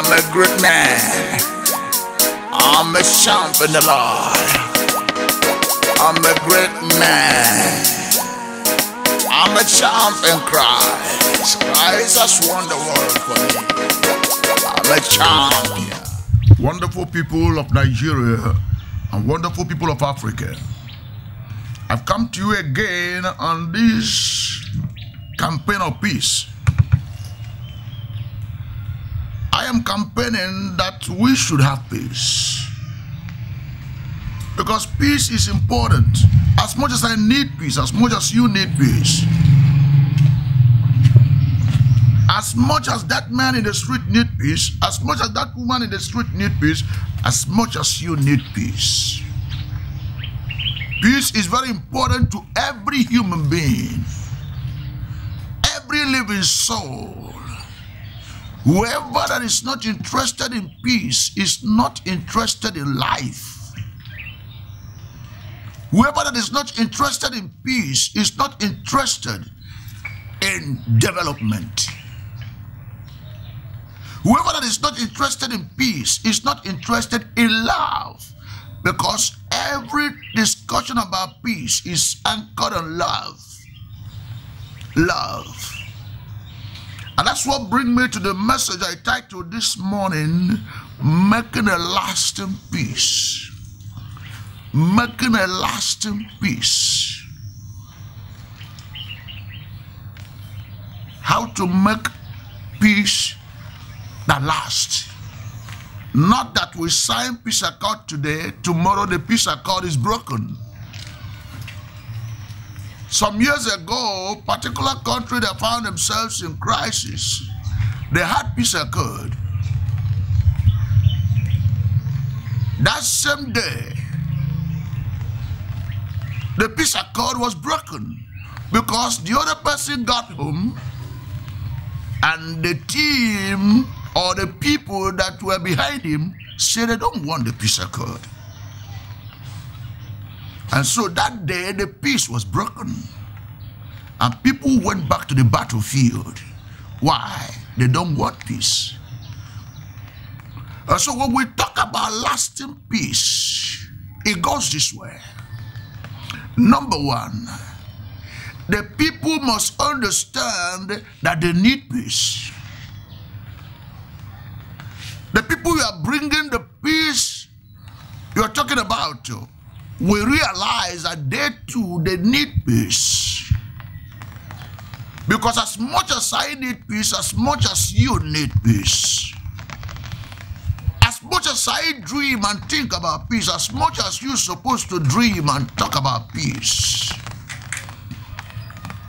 I'm a great man. I'm a champ in the Lord. I'm a great man. I'm a champ in Christ. Christ has won the world for me. I'm a champion. Wonderful people of Nigeria and wonderful people of Africa, I've come to you again on this campaign of peace. I am campaigning that we should have peace, because peace is important. As much as I need peace, as much as you need peace, as much as that man in the street need peace, as much as that woman in the street need peace, as much as you need peace. Peace is very important to every human being, every living soul. Whoever that is not interested in peace is not interested in life. Whoever that is not interested in peace is not interested in development. Whoever that is not interested in peace is not interested in love, because every discussion about peace is anchored on love. Love. And that's what brings me to the message I titled this morning, Making a Lasting Peace. Making a lasting peace. How to make peace that lasts. Not that we sign peace accord today, tomorrow the peace accord is broken. Some years ago, a particular country that found themselves in crisis, they had peace accord. That same day, the peace accord was broken because the other person got home and the team or the people that were behind him said they don't want the peace accord. And so that day, the peace was broken. And people went back to the battlefield. Why? They don't want peace. And so when we talk about lasting peace, it goes this way. Number one, the people must understand that they need peace. The people you are bringing the peace you are talking about, we realize that they too, they need peace. Because as much as I need peace, as much as you need peace. As much as I dream and think about peace, as much as you're supposed to dream and talk about peace.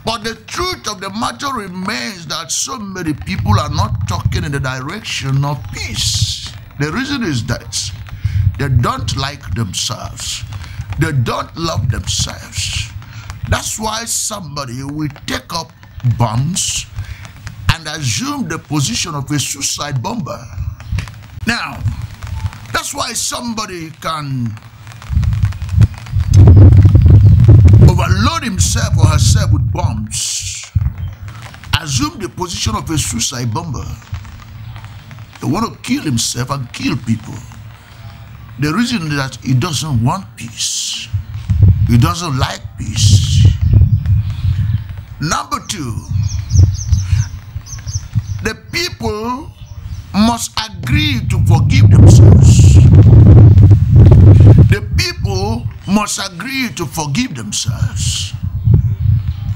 But the truth of the matter remains that so many people are not talking in the direction of peace. The reason is that they don't like themselves. They don't love themselves. That's why somebody will take up bombs and assume the position of a suicide bomber. Now, that's why somebody can overload himself or herself with bombs, assume the position of a suicide bomber. They want to kill himself and kill people. The reason is that he doesn't want peace. He doesn't like peace. Number two, the people must agree to forgive themselves. The people must agree to forgive themselves.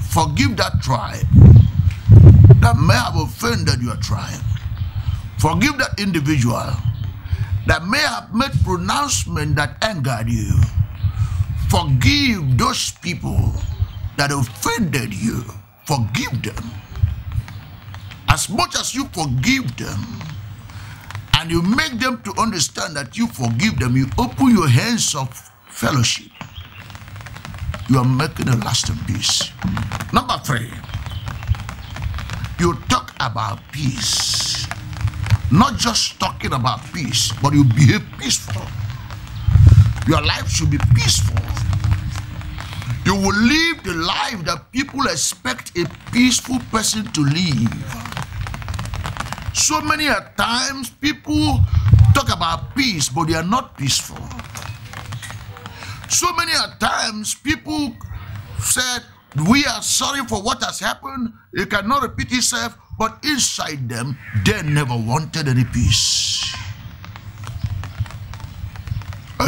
Forgive that tribe that may have offended your tribe. Forgive that individual that may have made pronouncement that angered you. Forgive those people that offended you. Forgive them. As much as you forgive them and you make them to understand that you forgive them, you open your hands of fellowship. You are making a lasting peace. Number three, you talk about peace. Not just talking about peace, but you behave peaceful. Your life should be peaceful. You will live the life that people expect a peaceful person to live. So many a times people talk about peace, but they are not peaceful. So many a times people said, we are sorry for what has happened. It cannot repeat itself, but inside them, they never wanted any peace.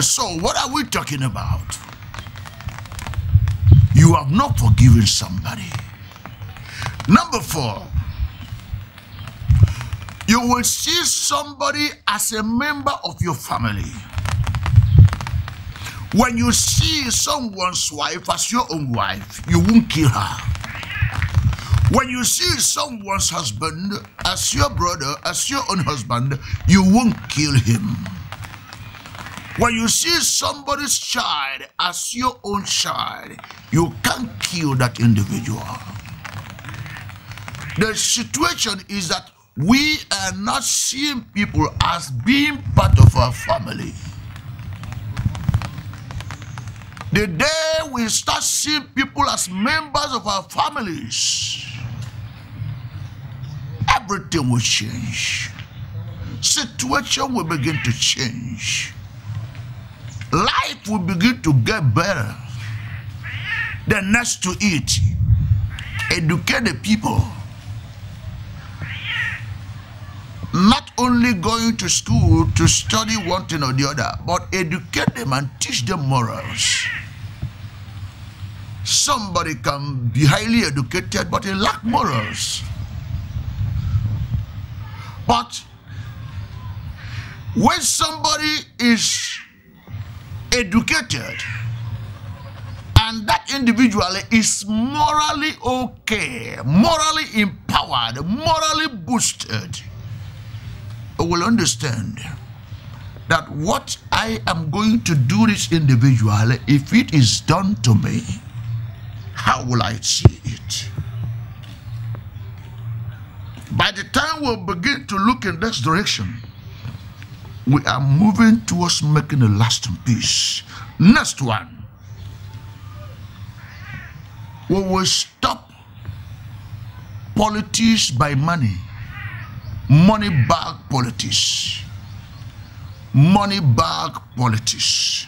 So what are we talking about? You have not forgiven somebody. Number 4, you will see somebody as a member of your family. When you see someone's wife as your own wife, you won't kill her. When you see someone's husband as your brother, as your own husband, you won't kill him. When you see somebody's child as your own child, you can't kill that individual. The situation is that we are not seeing people as being part of our family. The day we start seeing people as members of our families, everything will change. Situation will begin to change. Life will begin to get better. The next to it, educate the people. Not only going to school to study one thing or the other, but educate them and teach them morals. Somebody can be highly educated, but he lacks morals. But when somebody is educated and that individual is morally okay, morally empowered, morally boosted, will understand that what I am going to do this individual, if it is done to me, how will I see it? By the time we'll begin to look in this direction, we are moving towards making a lasting peace. Next one, we will stop politics by money. Money bag politics. Money bag politics.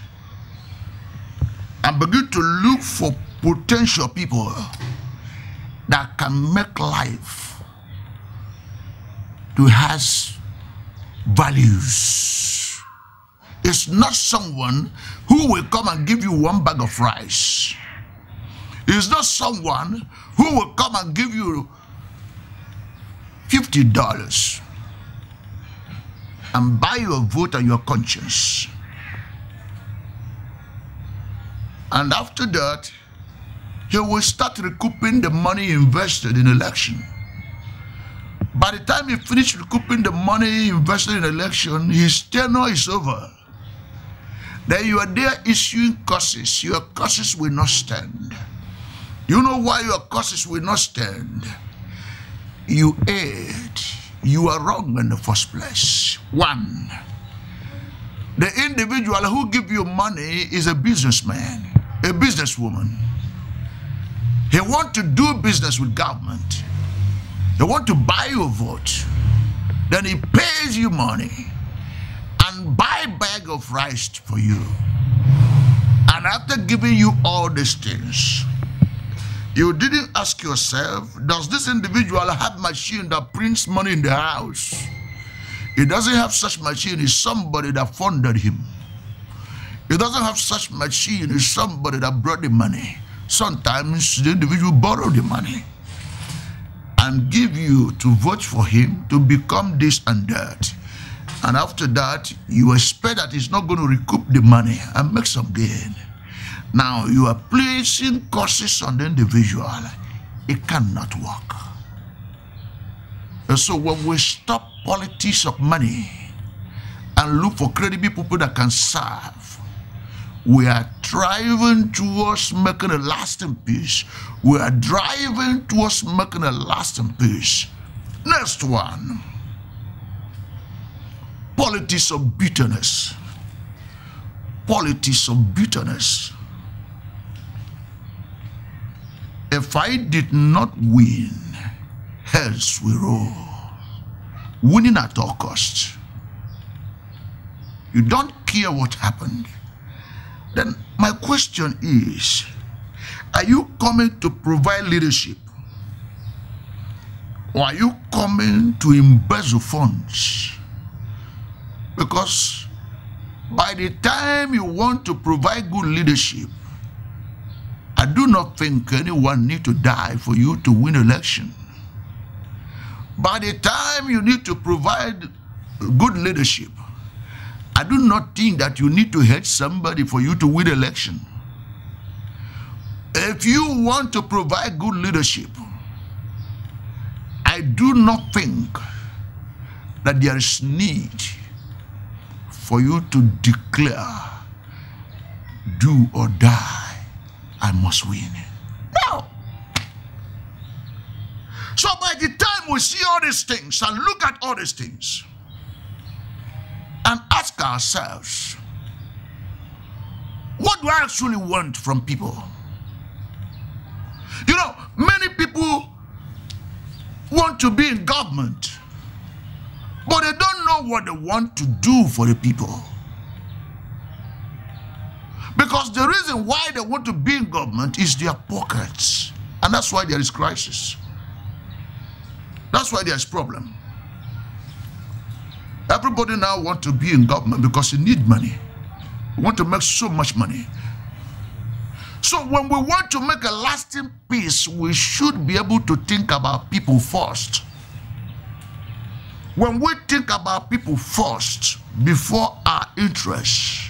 And begin to look for potential people that can make life to has values. It's not someone who will come and give you one bag of rice. It's not someone who will come and give you $50 and buy your vote and your conscience. And after that, he will start recouping the money invested in election. By the time he finishes recouping the money invested in election, his tenure is over. Then you are there issuing curses. Your curses will not stand. You know why your curses will not stand? You erred. You are wrong in the first place. 1, the individual who gives you money is a businessman, a businesswoman. He wants to do business with government. He wants to buy your vote. Then he pays you money and buy a bag of rice for you. And after giving you all these things, you didn't ask yourself, does this individual have a machine that prints money in the house? He doesn't have such machine. It's somebody that funded him. He doesn't have such machine. It's somebody that brought the money. Sometimes the individual borrow the money and give you to vote for him to become this and that. And after that, you expect that he's not going to recoup the money and make some gain. Now, you are placing curses on the individual. It cannot work. And so when we stop politics of money and look for credible people that can serve, we are driving towards making a lasting peace. We are driving towards making a lasting peace. Next one, politics of bitterness. Politics of bitterness. If I did not win, hence we roll. winning at all costs. You don't care what happened. Then my question is, are you coming to provide leadership? Or are you coming to embezzle funds? Because by the time you want to provide good leadership, I do not think anyone need to die for you to win election. By the time you need to provide good leadership, I do not think that you need to hate somebody for you to win election. If you want to provide good leadership, I do not think that there is need for you to declare, do or die, I must win. No. So by the time we see all these things and look at all these things and ask ourselves, what do I actually want from people? You know, many people want to be in government, but they don't know what they want to do for the people. Because the reason why they want to be in government is their pockets. And that's why there is crisis. That's why there is problem. Everybody now wants to be in government because they need money. We want to make so much money. So when we want to make a lasting peace, we should be able to think about people first. When we think about people first, before our interests,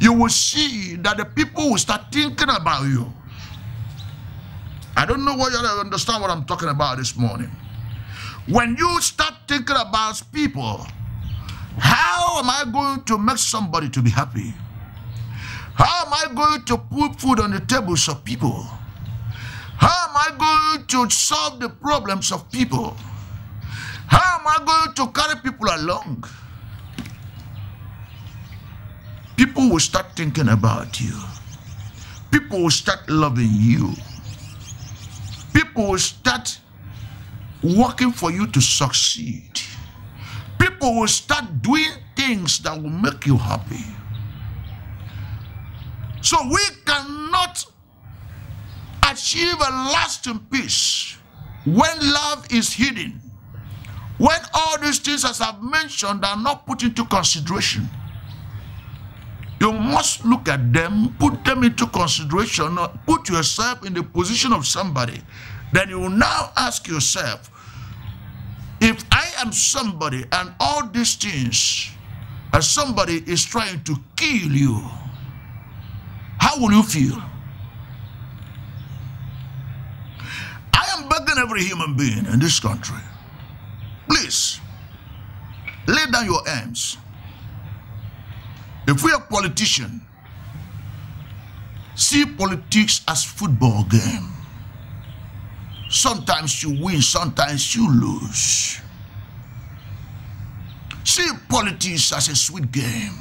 you will see that the people will start thinking about you. I don't know whether you understand what I'm talking about this morning. When you start thinking about people, how am I going to make somebody to be happy? How am I going to put food on the tables of people? How am I going to solve the problems of people? How am I going to carry people along? People will start thinking about you. People will start loving you. People will start working for you to succeed. People will start doing things that will make you happy. So we cannot achieve a lasting peace when love is hidden, when all these things, as I've mentioned, are not put into consideration. You must look at them, put them into consideration, put yourself in the position of somebody. Then you will now ask yourself, if I am somebody and all these things, and somebody is trying to kill you, how will you feel? I am begging every human being in this country, please, lay down your arms. If we are politicians, see politics as football game. Sometimes you win, sometimes you lose. See politics as a sweet game.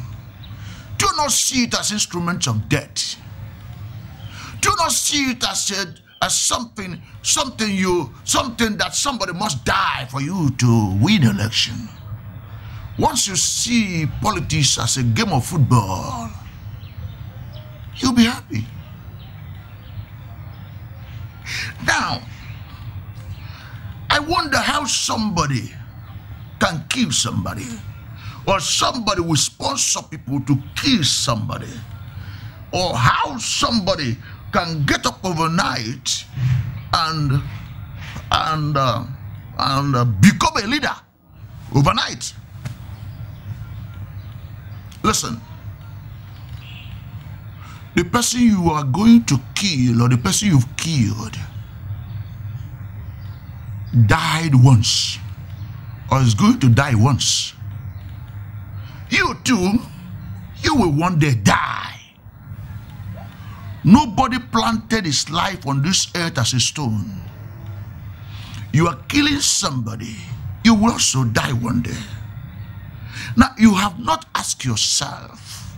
Do not see it as instruments of death. Do not see it as something that somebody must die for you to win election. Once you see politics as a game of football, you'll be happy. Now, I wonder how somebody can kill somebody, or somebody will sponsor people to kill somebody, or how somebody can get up overnight and become a leader overnight. Listen, the person you are going to kill or the person you've killed died once or is going to die once. You too, you will one day die. Nobody planted his life on this earth as a stone. You are killing somebody, you will also die one day. Now, you have not asked yourself,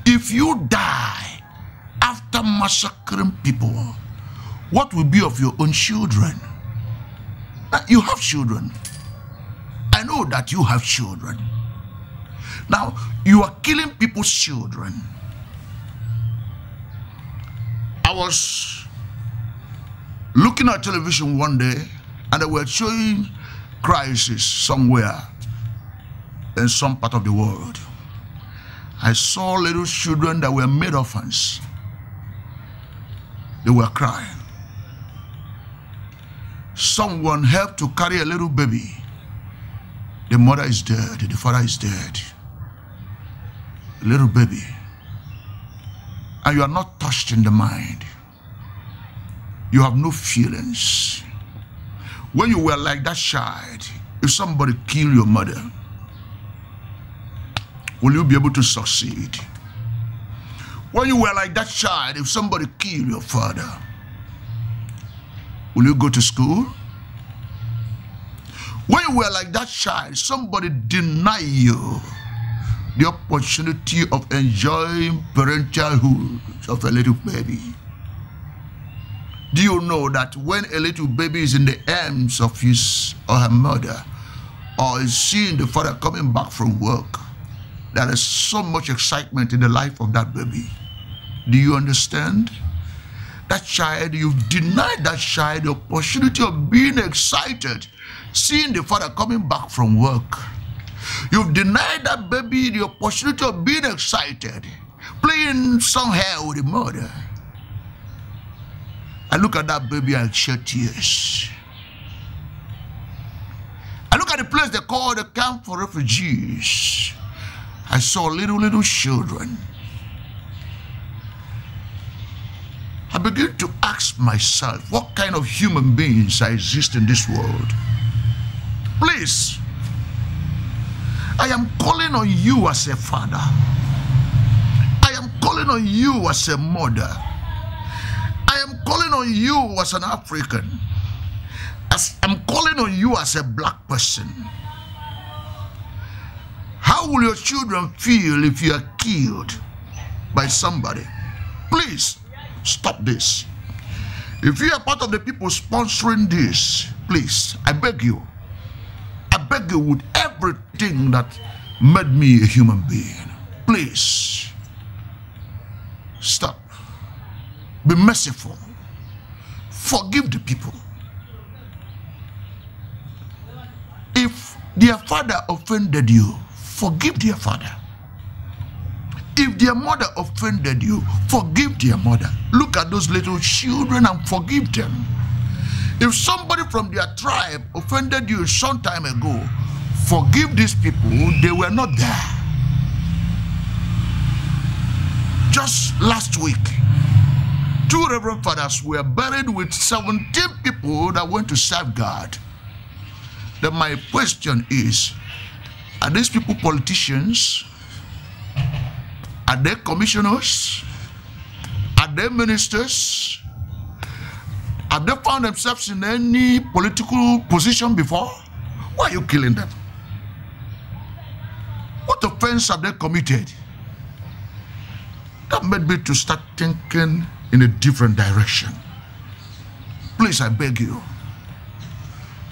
if you die after massacring people, what will be of your own children? Now, you have children. know that you have children. Now, you are killing people's children. I was looking at television one day, and they were showing crisis somewhere in some part of the world. I saw little children that were made orphans. They were crying. Someone helped to carry a little baby. The mother is dead, the father is dead. A little baby. And you are not touched in the mind. You have no feelings. When you were like that child, if somebody killed your mother, will you be able to succeed? When you were like that child, if somebody killed your father, will you go to school? When you were like that child, somebody denied you the opportunity of enjoying parentalhood of a little baby. Do you know that when a little baby is in the arms of his or her mother, or is seeing the father coming back from work, there is so much excitement in the life of that baby? Do you understand? That child, you've denied that child the opportunity of being excited, seeing the father coming back from work. You've denied that baby the opportunity of being excited, playing somewhere with the mother. I look at that baby and shed tears. I look at the place they call the camp for refugees. I saw little children. I begin to ask myself, what kind of human beings exist in this world? Please, I am calling on you as a father. I am calling on you as a mother. I am calling on you as an African. I'm calling on you as a black person. How will your children feel if you are killed by somebody? Please, stop this. If you are part of the people sponsoring this, please, I beg you with everything that made me a human being, please, stop. Be merciful. Forgive the people. If their father offended you, forgive their father. If their mother offended you, forgive their mother. Look at those little children and forgive them. If somebody from their tribe offended you some time ago, forgive these people. They were not there. Just last week, 2 reverend fathers were buried with 17 people that went to serve God. Then my question is, are these people politicians? Are they commissioners? Are they ministers? Have they found themselves in any political position before? Why are you killing them? What offense have they committed? That made me to start thinking in a different direction. Please, I beg you,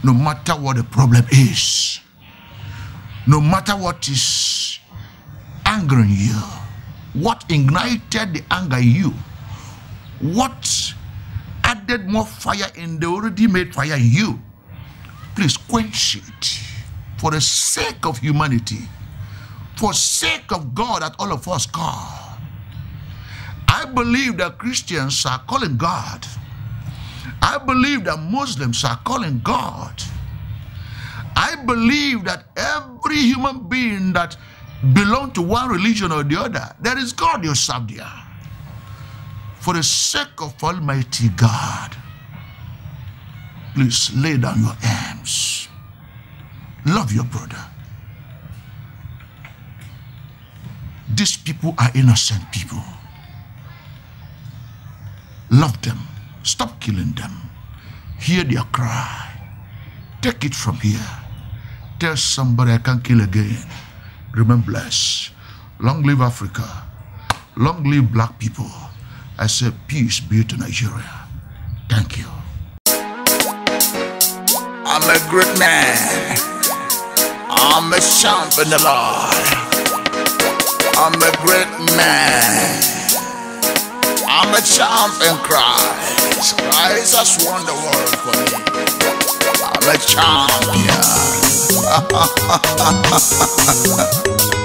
no matter what the problem is, no matter what is angering you, what ignited the anger in you, what added more fire in the already made fire in you, please quench it for the sake of humanity, for sake of God that all of us call. I believe that Christians are calling God. I believe that Muslims are calling God. I believe that every human being that belongs to one religion or the other, there is God you serve there. For the sake of Almighty God, please lay down your arms. Love your brother. These people are innocent people. Love them. Stop killing them. Hear their cry. Take it from here. Tell somebody I can't kill again. Remain blessed. Long live Africa. Long live black people. I say peace be to Nigeria. Thank you. I'm a great man. I'm a champ in the Lord. I'm a great man. I'm a champ in Christ. Christ has won the world for me. I'm a champion.